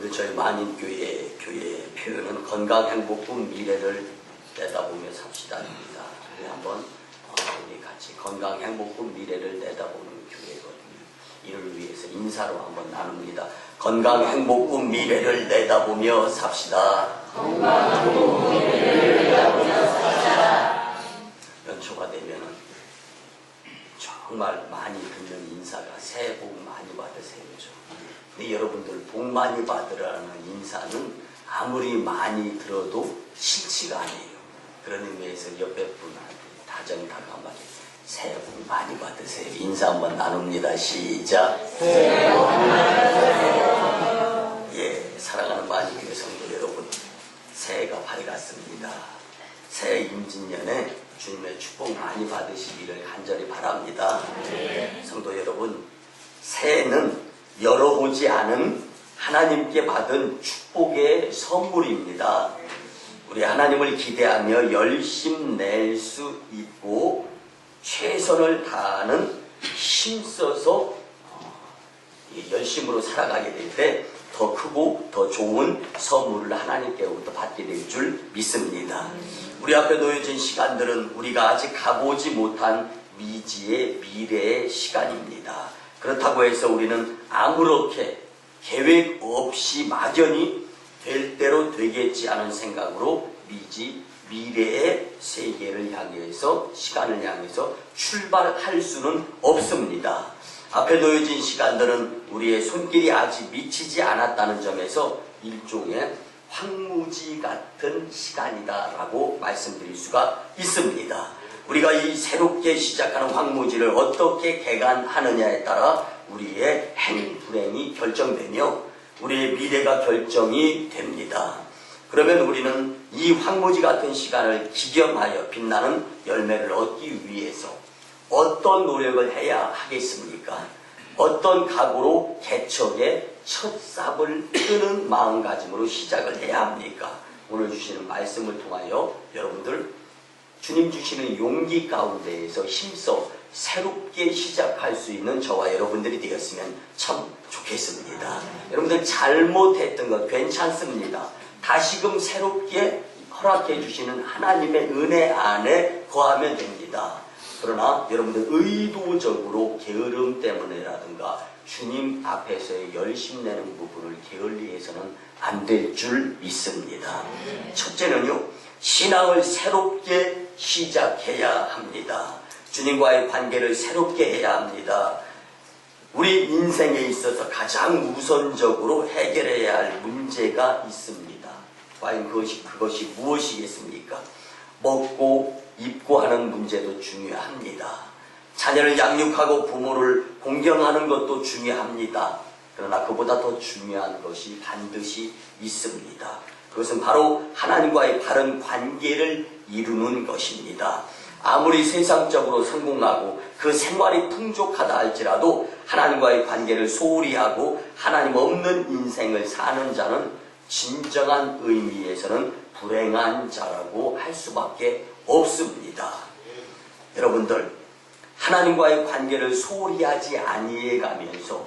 여러분들 저희 만인교회 교회의 표현은 건강, 행복, 꿈, 미래를 내다보며 삽시다입니다. 우리 한번 우리 같이 건강, 행복, 꿈, 미래를 내다보는 교회거든요. 이를 위해서 인사로 한번 나눕니다. 건강, 행복, 꿈, 미래를 내다보며 삽시다. 건강, 행복, 꿈, 미래를 내다보며 삽시다. 연초가 되면은 정말 많이 듣는 인사가 새해 복 많이 받으세요죠. 근데 여러분들 복 많이 받으라는 인사는 아무리 많이 들어도 싫지가 않아요. 그런 의미에서 옆에 분한테 다정다감하게 새해 복 많이 받으세요. 인사 한번 나눕니다. 시작. 새해 복 많이 받으세요. 예, 사랑하는 만인교회 성도 여러분, 새해가 밝았습니다. 새해 임진년에 주님의 축복 많이 받으시기를 간절히 바랍니다. 성도 여러분, 새해는 열어보지 않은 하나님께 받은 축복의 선물입니다. 우리 하나님을 기대하며 열심낼 수 있고 최선을 다하는 힘써서 열심으로 살아가게 될 때 더 크고 더 좋은 선물을 하나님께로부터 받게 될 줄 믿습니다. 우리 앞에 놓여진 시간들은 우리가 아직 가보지 못한 미지의 미래의 시간입니다. 그렇다고 해서 우리는 아무렇게 계획 없이 막연히 될 대로 되겠지 않은 생각으로 미래의 세계를 향해서 시간을 향해서 출발할 수는 없습니다. 앞에 놓여진 시간들은 우리의 손길이 아직 미치지 않았다는 점에서 일종의 황무지 같은 시간이다라고 말씀드릴 수가 있습니다. 우리가 이 새롭게 시작하는 황무지를 어떻게 개간하느냐에 따라 우리의 행불행이 결정되며 우리의 미래가 결정이 됩니다. 그러면 우리는 이 황무지 같은 시간을 기경하여 빛나는 열매를 얻기 위해서 어떤 노력을 해야 하겠습니까? 어떤 각오로 개척의 첫 삽을 끄는 마음가짐으로 시작을 해야 합니까? 오늘 주시는 말씀을 통하여 여러분들 주님 주시는 용기 가운데에서 힘써 새롭게 시작할 수 있는 저와 여러분들이 되었으면 참 좋겠습니다. 여러분들 잘못했던 것 괜찮습니다. 다시금 새롭게 허락해 주시는 하나님의 은혜 안에 거하면 됩니다. 그러나 여러분들 의도적으로 게으름 때문에라든가 주님 앞에서의 열심 내는 부분을 게을리해서는 안 될 줄 믿습니다. 첫째는요, 신앙을 새롭게 시작해야 합니다. 주님과의 관계를 새롭게 해야 합니다. 우리 인생에 있어서 가장 우선적으로 해결해야 할 문제가 있습니다. 과연 그것이 무엇이겠습니까? 먹고 입고 하는 문제도 중요합니다. 자녀를 양육하고 부모를 공경하는 것도 중요합니다. 그러나 그보다 더 중요한 것이 반드시 있습니다. 그것은 바로 하나님과의 바른 관계를 이루는 것입니다. 아무리 세상적으로 성공하고 그 생활이 풍족하다 할지라도 하나님과의 관계를 소홀히 하고 하나님 없는 인생을 사는 자는 진정한 의미에서는 불행한 자라고 할 수밖에 없습니다. 여러분들, 하나님과의 관계를 소홀히 하지 아니해가면서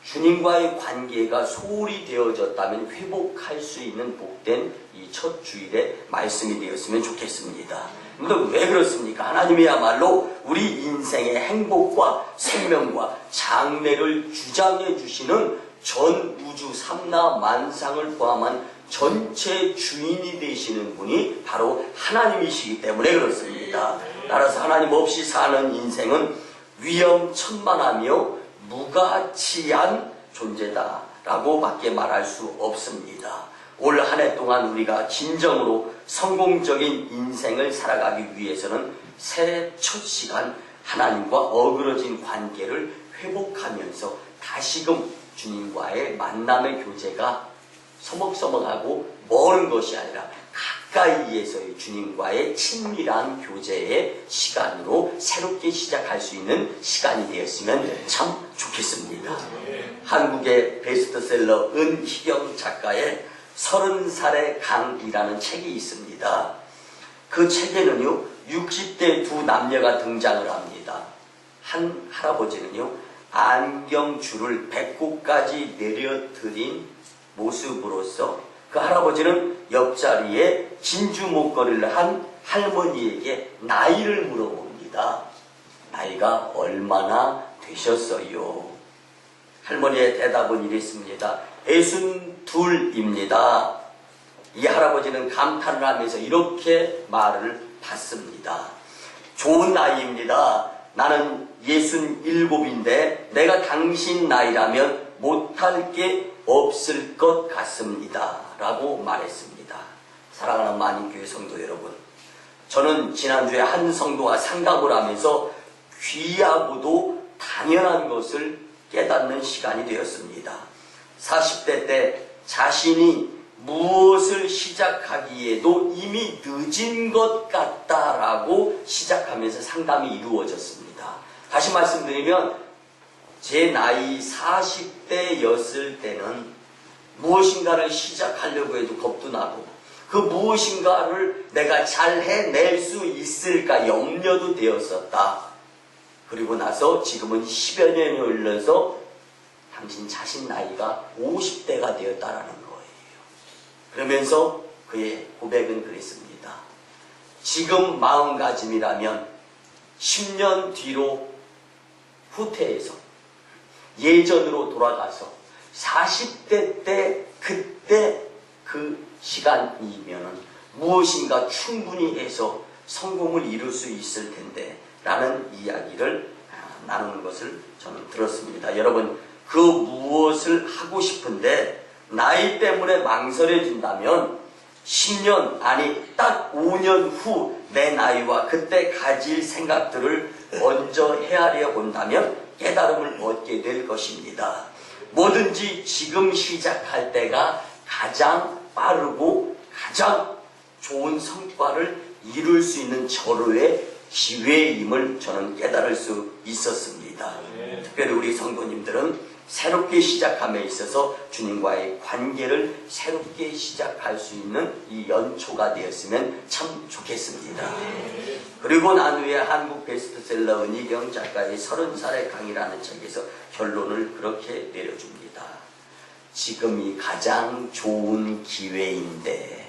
주님과의 관계가 소홀히 되어졌다면 회복할 수 있는 복된 이 첫 주일의 말씀이 되었으면 좋겠습니다. 근데 왜 그렇습니까? 하나님이야말로 우리 인생의 행복과 생명과 장래를 주장해 주시는 전 우주 삼라 만상을 포함한 전체 주인이 되시는 분이 바로 하나님이시기 때문에 그렇습니다. 따라서 하나님 없이 사는 인생은 위험천만하며 무가치한 존재다라고 밖에 말할 수 없습니다. 올 한 해 동안 우리가 진정으로 성공적인 인생을 살아가기 위해서는 새해 첫 시간 하나님과 어그러진 관계를 회복하면서 다시금 주님과의 만남의 교제가 서먹서먹하고 멀은 것이 아니라 가까이에서의 주님과의 친밀한 교제의 시간으로 새롭게 시작할 수 있는 시간이 되었으면 참 좋겠습니다. 한국의 베스트셀러 은희경 작가의 30살의 강이라는 책이 있습니다. 그 책에는요 60대 두 남녀가 등장을 합니다. 한 할아버지는요 안경줄을 배꼽까지 내려드린 모습으로서 그 할아버지는 옆자리에 진주 목걸이를 한 할머니에게 나이를 물어봅니다. 나이가 얼마나 되셨어요? 할머니의 대답은 이랬습니다. 62입니다. 이 할아버지는 감탄을 하면서 이렇게 말을 받습니다. 좋은 나이입니다. 나는 67인데 내가 당신 나이라면 못할 게 없을 것 같습니다. 라고 말했습니다. 사랑하는 만인교회 성도 여러분, 저는 지난주에 한 성도와 상담을 하면서 귀하고도 당연한 것을 깨닫는 시간이 되었습니다. 40대 때 자신이 무엇을 시작하기에도 이미 늦은 것 같다라고 시작하면서 상담이 이루어졌습니다. 다시 말씀드리면 제 나이 40대였을 때는 무엇인가를 시작하려고 해도 겁도 나고 그 무엇인가를 내가 잘 해낼 수 있을까 염려도 되었었다. 그리고 나서 지금은 10여 년이 흘러서 당신 자신 나이가 50대가 되었다라는 거예요. 그러면서 그의 고백은 그랬습니다. 지금 마음가짐이라면 10년 뒤로 후퇴해서 예전으로 돌아가서 40대 때 그때 그 시간이면은 무엇인가 충분히 해서 성공을 이룰 수 있을 텐데 라는 이야기를 나누는 것을 저는 들었습니다. 여러분, 그 무엇을 하고 싶은데 나이 때문에 망설여진다면 10년 아니 딱 5년 후 내 나이와 그때 가질 생각들을 먼저 헤아려 본다면 깨달음을 얻게 될 것입니다. 뭐든지 지금 시작할 때가 가장 빠르고 가장 좋은 성과를 이룰 수 있는 절호의 기회임을 저는 깨달을 수 있었습니다. 특별히 우리 성도님들은 새롭게 시작함에 있어서 주님과의 관계를 새롭게 시작할 수 있는 이 연초가 되었으면 참 좋겠습니다. 그리고 난 후에 한국 베스트셀러 은희경 작가의 30살의 강의라는 책에서 결론을 그렇게 내려줍니다. 지금이 가장 좋은 기회인데,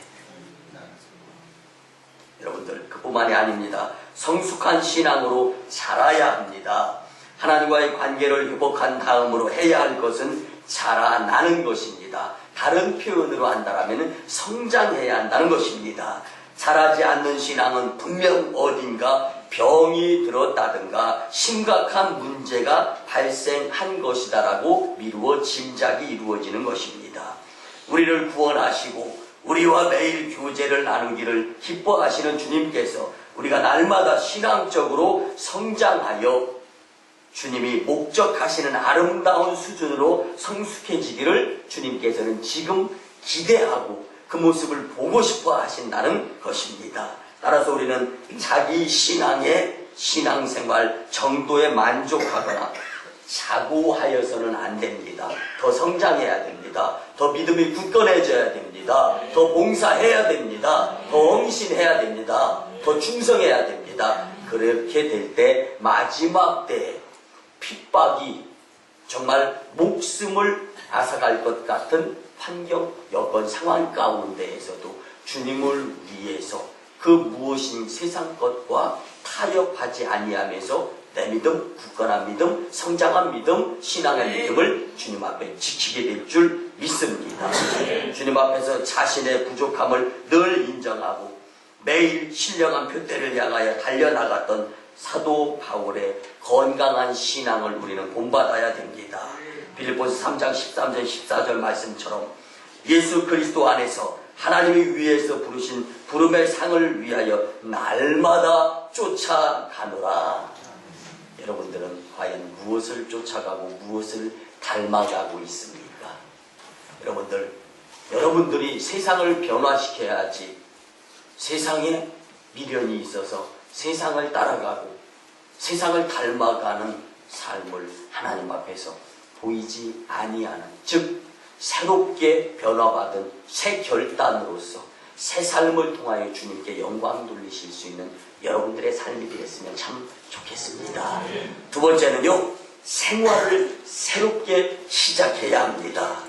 여러분들 그뿐만이 아닙니다. 성숙한 신앙으로 자라야 합니다. 하나님과의 관계를 회복한 다음으로 해야 할 것은 자라나는 것입니다. 다른 표현으로 한다면 성장해야 한다는 것입니다. 자라지 않는 신앙은 분명 어딘가 병이 들었다든가 심각한 문제가 발생한 것이다라고 미루어 짐작이 이루어지는 것입니다. 우리를 구원하시고 우리와 매일 교제를 나누기를 기뻐하시는 주님께서 우리가 날마다 신앙적으로 성장하여 주님이 목적하시는 아름다운 수준으로 성숙해지기를 주님께서는 지금 기대하고 그 모습을 보고 싶어 하신다는 것입니다. 따라서 우리는 자기 신앙의 신앙생활 정도에 만족하거나 자고하여서는 안 됩니다. 더 성장해야 됩니다. 더 믿음이 굳건해져야 됩니다. 더 봉사해야 됩니다. 더 헌신해야 됩니다. 더 충성해야 됩니다. 그렇게 될 때 마지막 때에 핍박이 정말 목숨을 앗아갈 것 같은 환경, 여건, 상황 가운데에서도 주님을 위해서 그 무엇인 세상 것과 타협하지 아니하면서 내 믿음, 굳건한 믿음, 성장한 믿음, 신앙의 믿음을 주님 앞에 지키게 될 줄 믿습니다. 주님 앞에서 자신의 부족함을 늘 인정하고 매일 신령한 표대를 향하여 달려나갔던 사도 바울의 건강한 신앙을 우리는 본받아야 됩니다. 빌립보서 3장 13절 14절 말씀처럼 예수 그리스도 안에서 하나님이 위에서 부르신 부름의 상을 위하여 날마다 쫓아가노라. 여러분들은 과연 무엇을 쫓아가고 무엇을 닮아가고 있습니까? 여러분들이 세상을 변화시켜야지 세상에 미련이 있어서 세상을 따라가고 세상을 닮아가는 삶을 하나님 앞에서 보이지 아니하는, 즉 새롭게 변화받은 새 결단으로서 새 삶을 통하여 주님께 영광 돌리실 수 있는 여러분들의 삶이 되었으면 참 좋겠습니다. 두 번째는요, 생활을 새롭게 시작해야 합니다.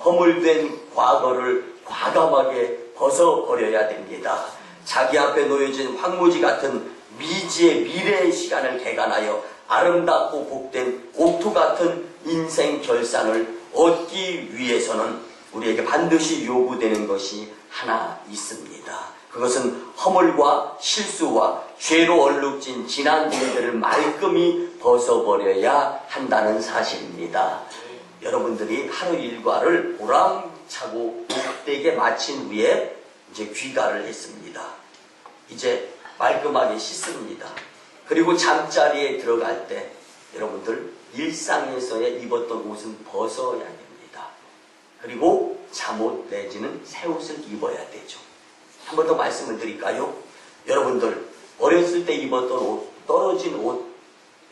허물된 과거를 과감하게 벗어버려야 됩니다. 자기 앞에 놓여진 황무지 같은 미지의 미래의 시간을 개간하여 아름답고 복된 옥토 같은 인생 결산을 얻기 위해서는 우리에게 반드시 요구되는 것이 하나 있습니다. 그것은 허물과 실수와 죄로 얼룩진 지난 일들을 말끔히 벗어버려야 한다는 사실입니다. 여러분들이 하루 일과를 보람차고 복되게 마친 후에 이제 귀가를 했습니다. 이제 말끔하게 씻습니다. 그리고 잠자리에 들어갈 때 여러분들 일상에서의 입었던 옷은 벗어야 됩니다. 그리고 잠옷 내지는 새 옷을 입어야 되죠. 한 번 더 말씀을 드릴까요? 여러분들 어렸을 때 입었던 옷, 떨어진 옷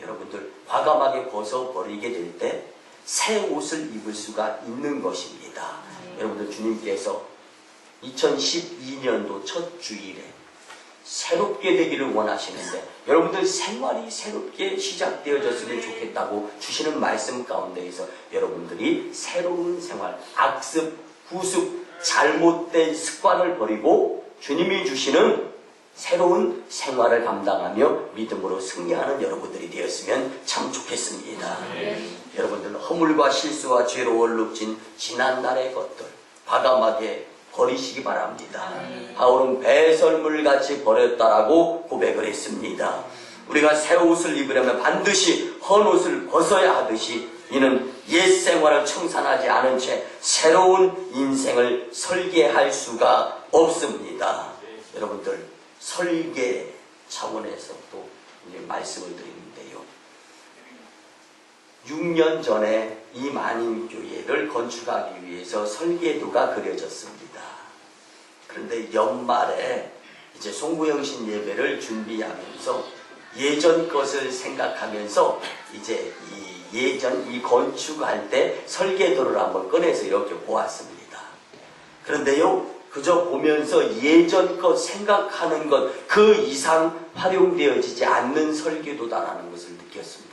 여러분들 과감하게 벗어버리게 될 때 새 옷을 입을 수가 있는 것입니다. 여러분들 주님께서 2012년도 첫 주일에 새롭게 되기를 원하시는데 여러분들 생활이 새롭게 시작되어졌으면 좋겠다고 주시는 말씀 가운데에서 여러분들이 새로운 생활, 악습, 구습, 잘못된 습관을 버리고 주님이 주시는 새로운 생활을 감당하며 믿음으로 승리하는 여러분들이 되었으면 참 좋겠습니다. 여러분들 허물과 실수와 죄로 얼룩진 지난날의 것들 과감하게 버리시기 바랍니다. 바울은 배설물같이 버렸다라고 고백을 했습니다. 우리가 새 옷을 입으려면 반드시 헌 옷을 벗어야 하듯이 이는 옛 생활을 청산하지 않은 채 새로운 인생을 설계할 수가 없습니다. 여러분들 설계 차원에서 또 이제 말씀을 드리는데요. 6년 전에 이 만인교회를 건축하기 위해서 설계도가 그려졌습니다. 그런데 연말에 이제 송구영신 예배를 준비하면서 예전 것을 생각하면서 이제 이 건축할 때 설계도를 한번 꺼내서 이렇게 보았습니다. 그런데요, 그저 보면서 예전 것 생각하는 것 그 이상 활용되어지지 않는 설계도다라는 것을 느꼈습니다.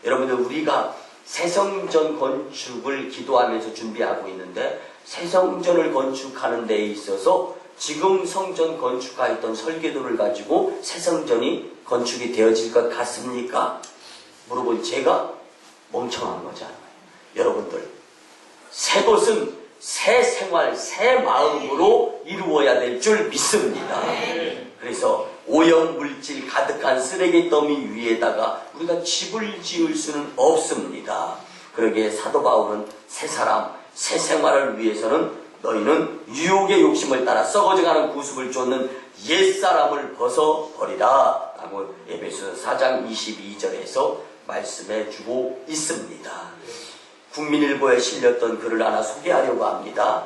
여러분들 우리가 새성전 건축을 기도하면서 준비하고 있는데 새성전을 건축하는 데 있어서 지금 성전 건축하였던 설계도를 가지고 새성전이 건축이 되어질 것 같습니까? 물어본 제가 멍청한 거잖아요. 여러분들 새 것은 새 생활, 새 마음으로 이루어야 될 줄 믿습니다. 그래서 오염물질 가득한 쓰레기 더미 위에다가 우리가 집을 지을 수는 없습니다. 그러기에 사도 바울은 새 사람, 새 생활을 위해서는 너희는 유혹의 욕심을 따라 썩어져가는 구습을 쫓는 옛사람을 벗어버리라 라고 에베소서 4장 22절에서 말씀해 주고 있습니다. 국민일보에 실렸던 글을 하나 소개하려고 합니다.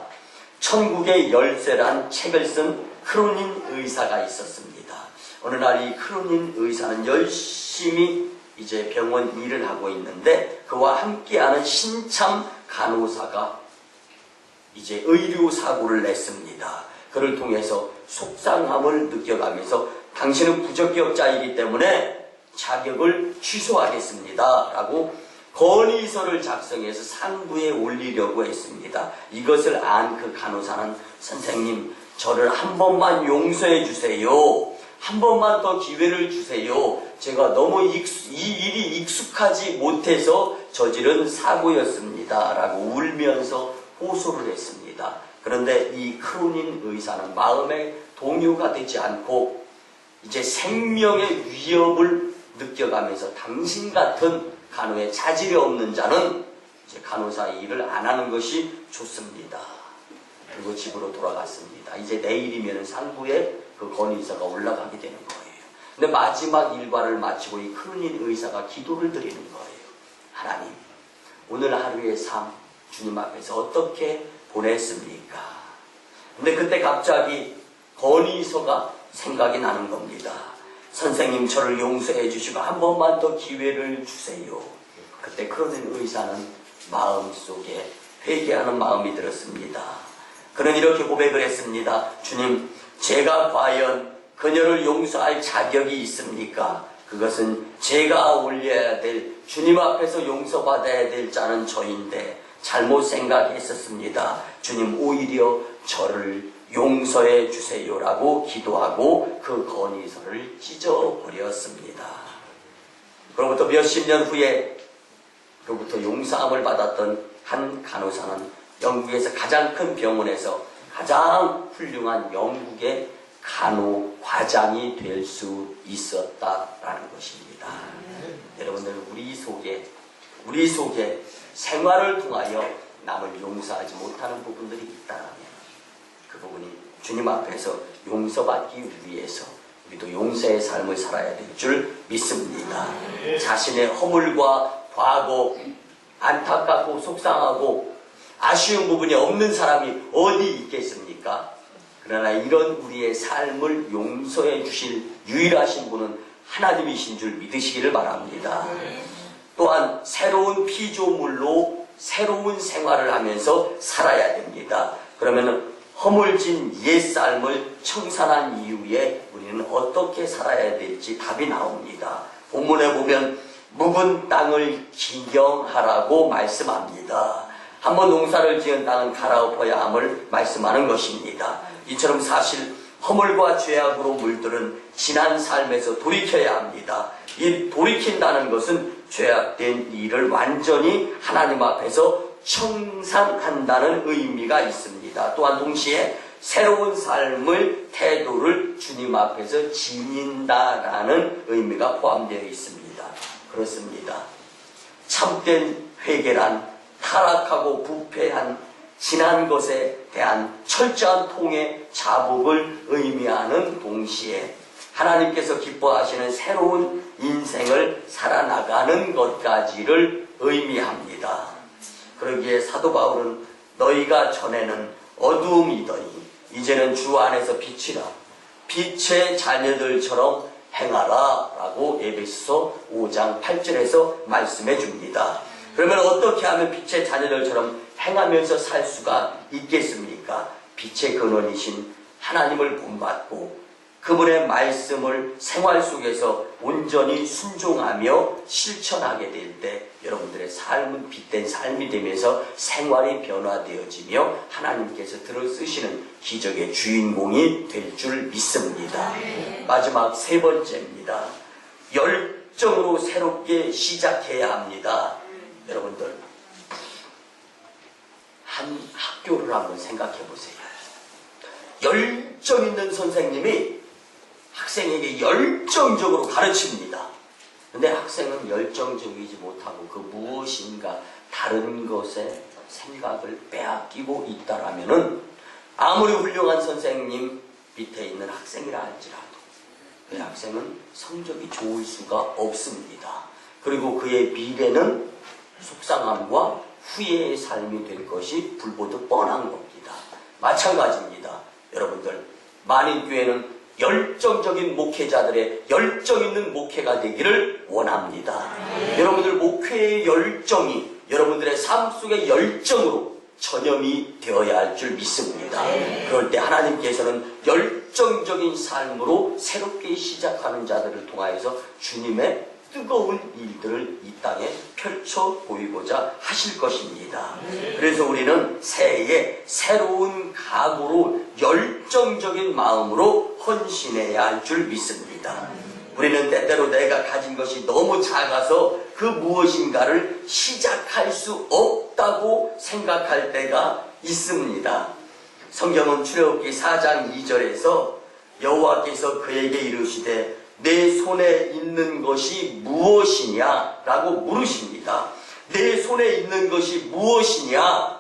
천국의 열쇠란 책을 쓴 크로닌 의사가 있었습니다. 어느 날 이 크로닌 의사는 열심히 이제 병원 일을 하고 있는데 그와 함께하는 신참 간호사가 이제 의료 사고를 냈습니다. 그를 통해서 속상함을 느껴가면서 당신은 부적격자이기 때문에 자격을 취소하겠습니다 라고 건의서를 작성해서 상부에 올리려고 했습니다. 이것을 안 그 간호사는 선생님 저를 한 번만 용서해 주세요. 한 번만 더 기회를 주세요. 제가 너무 이 일이 익숙하지 못해서 저지른 사고였습니다 라고 울면서 호소를 했습니다. 그런데 이 크로닌 의사는 마음에 동요가 되지 않고 이제 생명의 위협을 느껴가면서 당신 같은 간호에 자질이 없는 자는 이제 간호사 일을 안 하는 것이 좋습니다. 그리고 집으로 돌아갔습니다. 이제 내일이면 상부에 그 건의사가 올라가게 되는 거예요. 근데 마지막 일과를 마치고 이 크로닌 의사가 기도를 드리는 거예요. 하나님, 오늘 하루의 삶 주님 앞에서 어떻게 보냈습니까? 근데 그때 갑자기 건의서가 생각이 나는 겁니다. 선생님 저를 용서해 주시고 한 번만 더 기회를 주세요. 그때 크로닌 의사는 마음속에 회개하는 마음이 들었습니다. 그는 이렇게 고백을 했습니다. 주님, 제가 과연 그녀를 용서할 자격이 있습니까? 그것은 제가 올려야 될 주님 앞에서 용서받아야 될 자는 저인데 잘못 생각했었습니다. 주님 오히려 저를 용서해 주세요라고 기도하고 그 건의서를 찢어버렸습니다. 그로부터 몇십 년 후에 그로부터 용서함을 받았던 한 간호사는 영국에서 가장 큰 병원에서 가장 훌륭한 영국의 간호 과장이 될 수 있었다라는 것입니다. 여러분들 우리 속에 생활을 통하여 남을 용서하지 못하는 부분들이 있다면 그 부분이 주님 앞에서 용서받기 위해서 우리도 용서의 삶을 살아야 될 줄 믿습니다. 자신의 허물과 과거, 안타깝고 속상하고 아쉬운 부분이 없는 사람이 어디 있겠습니까? 그러나 이런 우리의 삶을 용서해 주실 유일하신 분은 하나님이신 줄 믿으시기를 바랍니다. 또한 새로운 피조물로 새로운 생활을 하면서 살아야 됩니다. 그러면 허물진 옛삶을 청산한 이후에 우리는 어떻게 살아야 될지 답이 나옵니다. 본문에 보면 묵은 땅을 기경하라고 말씀합니다. 한번 농사를 지은 땅은 갈아엎어야 함을 말씀하는 것입니다. 이처럼 사실 허물과 죄악으로 물들은 지난 삶에서 돌이켜야 합니다. 이 돌이킨다는 것은 죄악된 일을 완전히 하나님 앞에서 청산한다는 의미가 있습니다. 또한 동시에 새로운 삶을 태도를 주님 앞에서 지닌다라는 의미가 포함되어 있습니다. 그렇습니다. 참된 회개란 타락하고 부패한 지난 것에 대한 철저한 통의 자복을 의미하는 동시에 하나님께서 기뻐하시는 새로운 인생을 살아나가는 것까지를 의미합니다. 그러기에 사도 바울은 너희가 전에는 어두움이더니 이제는 주 안에서 빛이라 빛의 자녀들처럼 행하라 라고 에베소서 5장 8절에서 말씀해 줍니다. 그러면 어떻게 하면 빛의 자녀들처럼 행하면서 살 수가 있겠습니까? 빛의 근원이신 하나님을 본받고 그분의 말씀을 생활 속에서 온전히 순종하며 실천하게 될 때 여러분들의 삶은 빛된 삶이 되면서 생활이 변화되어지며 하나님께서 들어쓰시는 기적의 주인공이 될 줄 믿습니다. 마지막 세 번째입니다. 열정으로 새롭게 시작해야 합니다. 여러분들 한 학교를 한번 생각해 보세요. 열정 있는 선생님이 학생에게 열정적으로 가르칩니다. 근데 학생은 열정적이지 못하고 그 무엇인가 다른 것에 생각을 빼앗기고 있다라면은 아무리 훌륭한 선생님 밑에 있는 학생이라 할지라도 그 학생은 성적이 좋을 수가 없습니다. 그리고 그의 미래는 속상함과 후회의 삶이 될 것이 불보듯 뻔한 겁니다. 마찬가지입니다. 여러분들 만인교회는 열정적인 목회자들의 열정 있는 목회가 되기를 원합니다. 여러분들 목회의 열정이 여러분들의 삶 속의 열정으로 전염이 되어야 할 줄 믿습니다. 그럴 때 하나님께서는 열정적인 삶으로 새롭게 시작하는 자들을 통하여서 주님의 뜨거운 일들을 이 땅에 펼쳐 보이고자 하실 것입니다. 그래서 우리는 새해에 새로운 각오로 열정적인 마음으로 헌신해야 할 줄 믿습니다. 우리는 때때로 내가 가진 것이 너무 작아서 그 무엇인가를 시작할 수 없다고 생각할 때가 있습니다. 성경은 출애굽기 4장 2절에서 여호와께서 그에게 이르시되 내 손에 있는 것이 무엇이냐? 라고 물으십니다. 내 손에 있는 것이 무엇이냐?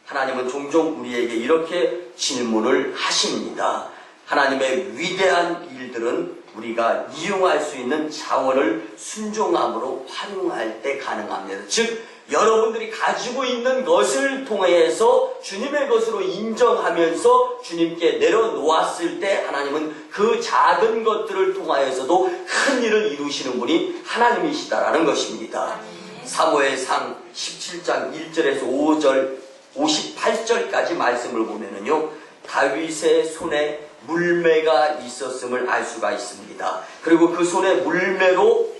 하나님은 종종 우리에게 이렇게 질문을 하십니다. 하나님의 위대한 일들은 우리가 이용할 수 있는 자원을 순종함으로 활용할 때 가능합니다. 즉 여러분들이 가지고 있는 것을 통해서 주님의 것으로 인정하면서 주님께 내려놓았을 때 하나님은 그 작은 것들을 통하여서도 큰 일을 이루시는 분이 하나님이시다라는 것입니다. 사무엘상 17장 1절에서 5절 58절까지 말씀을 보면은요, 다윗의 손에 물매가 있었음을 알 수가 있습니다. 그리고 그 손에 물매로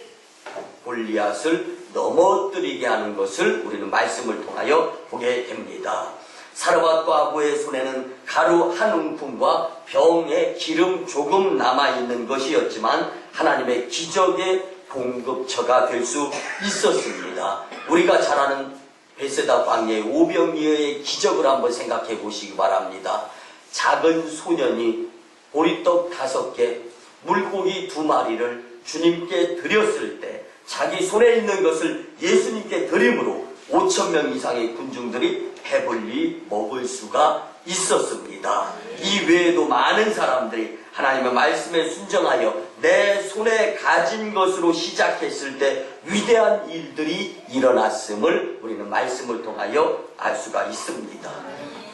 골리앗을 넘어뜨리게 하는 것을 우리는 말씀을 통하여 보게 됩니다. 사르밧과 아부의 손에는 가루 한 움큼과 병에 기름 조금 남아있는 것이었지만 하나님의 기적의 공급처가 될 수 있었습니다. 우리가 잘 아는 베세다 광야의 오병이어의 기적을 한번 생각해 보시기 바랍니다. 작은 소년이 보리떡 5개, 물고기 2마리를 주님께 드렸을 때 자기 손에 있는 것을 예수님께 드림으로 5,000명 이상의 군중들이 배불리 먹을 수가 있었습니다. 이 외에도 많은 사람들이 하나님의 말씀에 순종하여 내 손에 가진 것으로 시작했을 때 위대한 일들이 일어났음을 우리는 말씀을 통하여 알 수가 있습니다.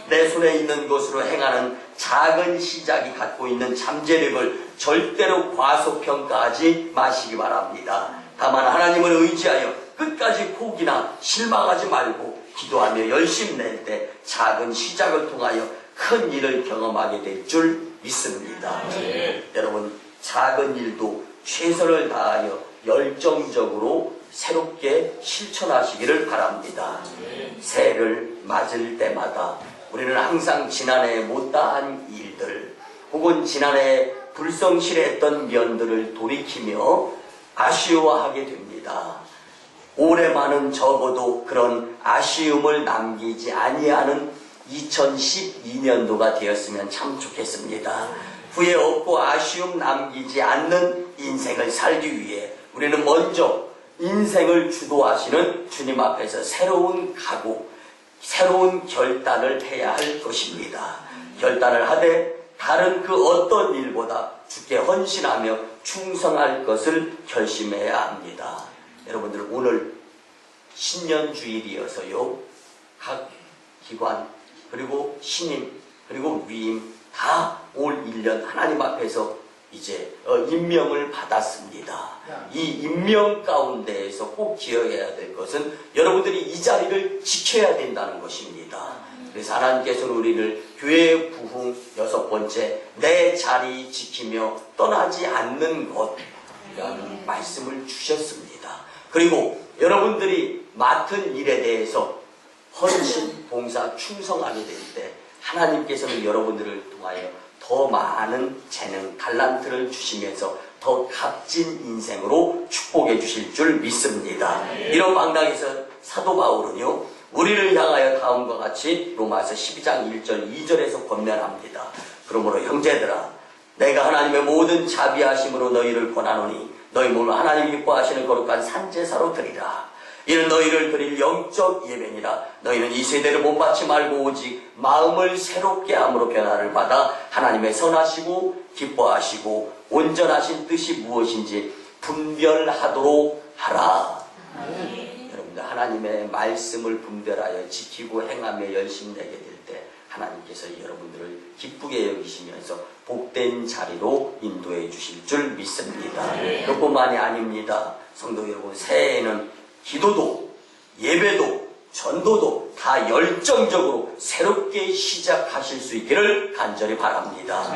내 손에 있는 것으로 행하는 작은 시작이 갖고 있는 잠재력을 절대로 과소평가하지 마시기 바랍니다. 다만 하나님을 의지하여 끝까지 포기나 실망하지 말고 기도하며 열심 낼 때 작은 시작을 통하여 큰 일을 경험하게 될 줄 믿습니다. 여러분, 작은 일도 최선을 다하여 열정적으로 새롭게 실천하시기를 바랍니다. 새해를 맞을 때마다 우리는 항상 지난해 못다한 일들 혹은 지난해 불성실했던 면들을 돌이키며 아쉬워하게 됩니다. 올해만은 적어도 그런 아쉬움을 남기지 아니하는 2012년도가 되었으면 참 좋겠습니다. 후회 없고 아쉬움 남기지 않는 인생을 살기 위해 우리는 먼저 인생을 주도하시는 주님 앞에서 새로운 각오, 새로운 결단을 해야 할 것입니다. 결단을 하되 다른 그 어떤 일보다 주께 헌신하며 충성할 것을 결심해야 합니다. 여러분들, 오늘 신년주일이어서요, 각 기관 그리고 신임 그리고 위임 다 올 1년 하나님 앞에서 이제 임명을 받았습니다. 이 임명 가운데에서 꼭 기억해야 될 것은 여러분들이 이 자리를 지켜야 된다는 것입니다. 그래서 하나님께서는 우리를 교회의 부흥 6번째, 내 자리 지키며 떠나지 않는 것이라는 말씀을 주셨습니다. 그리고 여러분들이 맡은 일에 대해서 헌신, 봉사, 충성하게 될 때 하나님께서는 여러분들을 통하여 더 많은 재능, 달란트를 주시면서 더 값진 인생으로 축복해 주실 줄 믿습니다. 이런 방당에서 사도 바울은요, 우리를 향하여 다음과 같이 로마서 12장 1절 2절에서 권면합니다. 그러므로 형제들아, 내가 하나님의 모든 자비하심으로 너희를 권하노니 너희 몸을 하나님 기뻐하시는 거룩한 산제사로 드리라. 이는 너희를 드릴 영적 예배니라. 너희는 이 세대를 본받지 말고 오직 마음을 새롭게 함으로 변화를 받아 하나님의 선하시고 기뻐하시고 온전하신 뜻이 무엇인지 분별하도록 하라. 여러분들, 하나님의 말씀을 분별하여 지키고 행하며 열심히 내게 될 때 하나님께서 여러분들을 기쁘게 여기시면서 복된 자리로 인도해 주실 줄 믿습니다. 그뿐만이 아닙니다. 성도 여러분, 새해에는 기도도 예배도 전도도 다 열정적으로 새롭게 시작하실 수 있기를 간절히 바랍니다.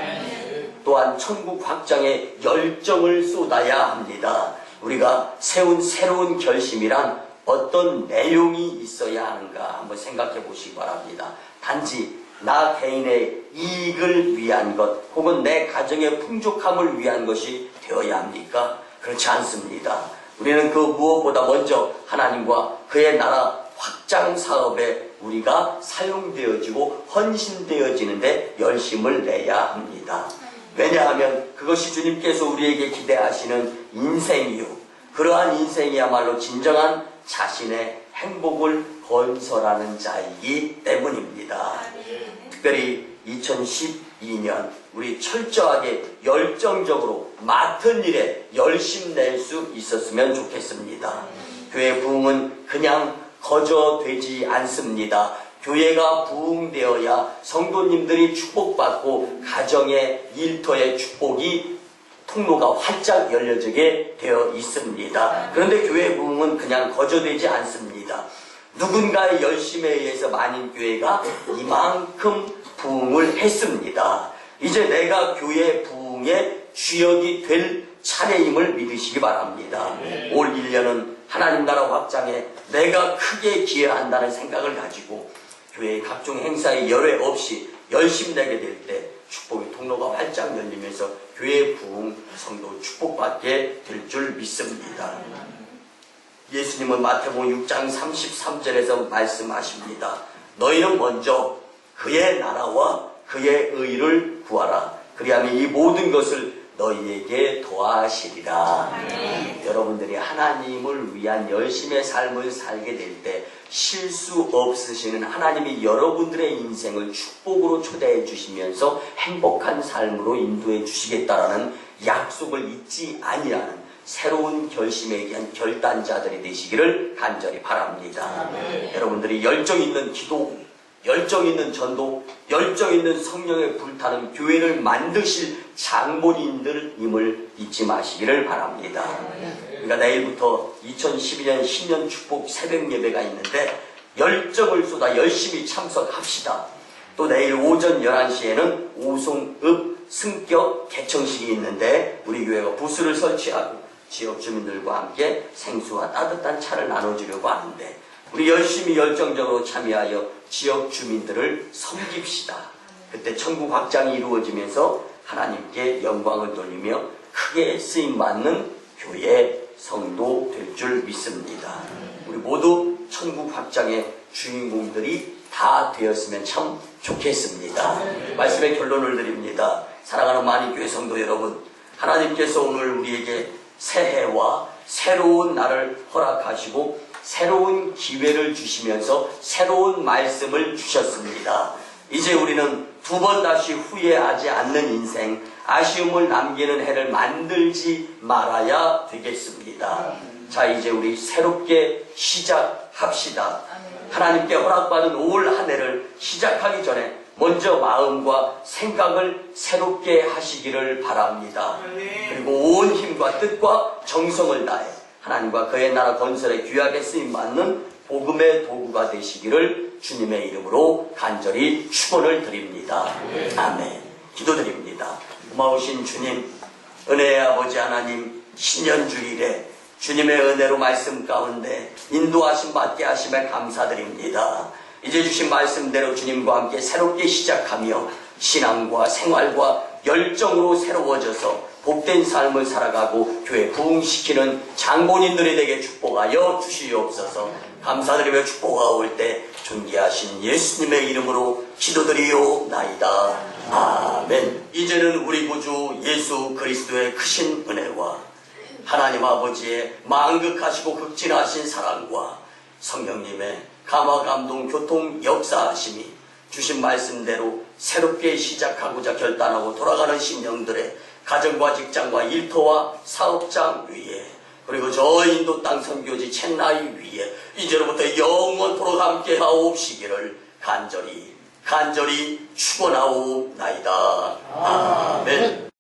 또한 천국 확장에 열정을 쏟아야 합니다. 우리가 세운 새로운 결심이란 어떤 내용이 있어야 하는가 한번 생각해 보시기 바랍니다. 단지 나 개인의 이익을 위한 것 혹은 내 가정의 풍족함을 위한 것이 되어야 합니까? 그렇지 않습니다. 우리는 그 무엇보다 먼저 하나님과 그의 나라 확장 사업에 우리가 사용되어지고 헌신되어지는데 열심을 내야 합니다. 왜냐하면 그것이 주님께서 우리에게 기대하시는 인생이요, 그러한 인생이야말로 진정한 자신의 행복을 건설하는 자이기 때문입니다. 특별히 2012년 우리 철저하게 열정적으로 맡은 일에 열심 낼 수 있었으면 좋겠습니다. 교회 부흥은 그냥 거저되지 않습니다. 교회가 부흥되어야 성도님들이 축복받고 가정의 일터의 축복이 통로가 활짝 열려지게 되어 있습니다. 그런데 교회 부흥은 그냥 거저되지 않습니다. 누군가의 열심에 의해서 만인교회가 이만큼 부흥을 했습니다. 이제 내가 교회 부흥의 주역이 될 차례임을 믿으시기 바랍니다. 올 1년은 하나님 나라 확장에 내가 크게 기여한다는 생각을 가지고 교회의 각종 행사에 열외 없이 열심히 내게 될 때 축복의 통로가 활짝 열리면서 교회의 부흥, 성도 축복받게 될 줄 믿습니다. 예수님은 마태복음 6장 33절에서 말씀하십니다. 너희는 먼저 그의 나라와 그의 의를 구하라. 그리하면 이 모든 것을 너희에게 더하시리라. 여러분들이 하나님을 위한 열심의 삶을 살게 될 때 실수 없으시는 하나님이 여러분들의 인생을 축복으로 초대해 주시면서 행복한 삶으로 인도해 주시겠다라는 약속을 잊지 아니하는 새로운 결심에 대한 결단자들이 되시기를 간절히 바랍니다. 여러분들이 열정 있는 기도, 열정 있는 전도, 열정 있는 성령의 불타는 교회를 만드실 장본인들임을 잊지 마시기를 바랍니다. 그러니까 내일부터 2012년 신년 축복 새벽 예배가 있는데 열정을 쏟아 열심히 참석합시다. 또 내일 오전 11시에는 오송읍 승격 개청식이 있는데 우리 교회가 부스를 설치하고 지역 주민들과 함께 생수와 따뜻한 차를 나눠주려고 하는데 우리 열심히 열정적으로 참여하여 지역 주민들을 섬깁시다. 그때 천국 확장이 이루어지면서 하나님께 영광을 돌리며 크게 쓰임받는 교회 성도 될 줄 믿습니다. 우리 모두 천국 확장의 주인공들이 다 되었으면 참 좋겠습니다. 말씀의 결론을 드립니다. 사랑하는 만인교회 성도 여러분, 하나님께서 오늘 우리에게 새해와 새로운 날을 허락하시고 새로운 기회를 주시면서 새로운 말씀을 주셨습니다. 이제 우리는 두 번 다시 후회하지 않는 인생, 아쉬움을 남기는 해를 만들지 말아야 되겠습니다. 자, 이제 우리 새롭게 시작합시다. 하나님께 허락받은 올 한 해를 시작하기 전에 먼저 마음과 생각을 새롭게 하시기를 바랍니다. 그리고 온 힘과 뜻과 정성을 다해 하나님과 그의 나라 건설에 귀하게 쓰임받는 복음의 도구가 되시기를 주님의 이름으로 간절히 축원을 드립니다. 아멘. 기도드립니다. 고마우신 주님, 은혜의 아버지 하나님, 신년주일에 주님의 은혜로 말씀 가운데 인도하심 받게 하심에 감사드립니다. 이제 주신 말씀대로 주님과 함께 새롭게 시작하며 신앙과 생활과 열정으로 새로워져서 복된 삶을 살아가고 교회 부흥시키는 장본인들이 되게 축복하여 주시옵소서. 감사드리며 축복하올 때 존귀하신 예수님의 이름으로 기도드리오나이다. 아멘. 이제는 우리 구주 예수 그리스도의 크신 은혜와 하나님 아버지의 망극하시고 극진하신 사랑과 성령님의 감화 감동 교통 역사하심이 주신 말씀대로 새롭게 시작하고자 결단하고 돌아가는 심령들의 가정과 직장과 일터와 사업장 위에 그리고 저 인도 땅 선교지 첸나이 위에 이제로부터 영원토록 함께 하옵시기를 간절히 축원하옵나이다. 아멘.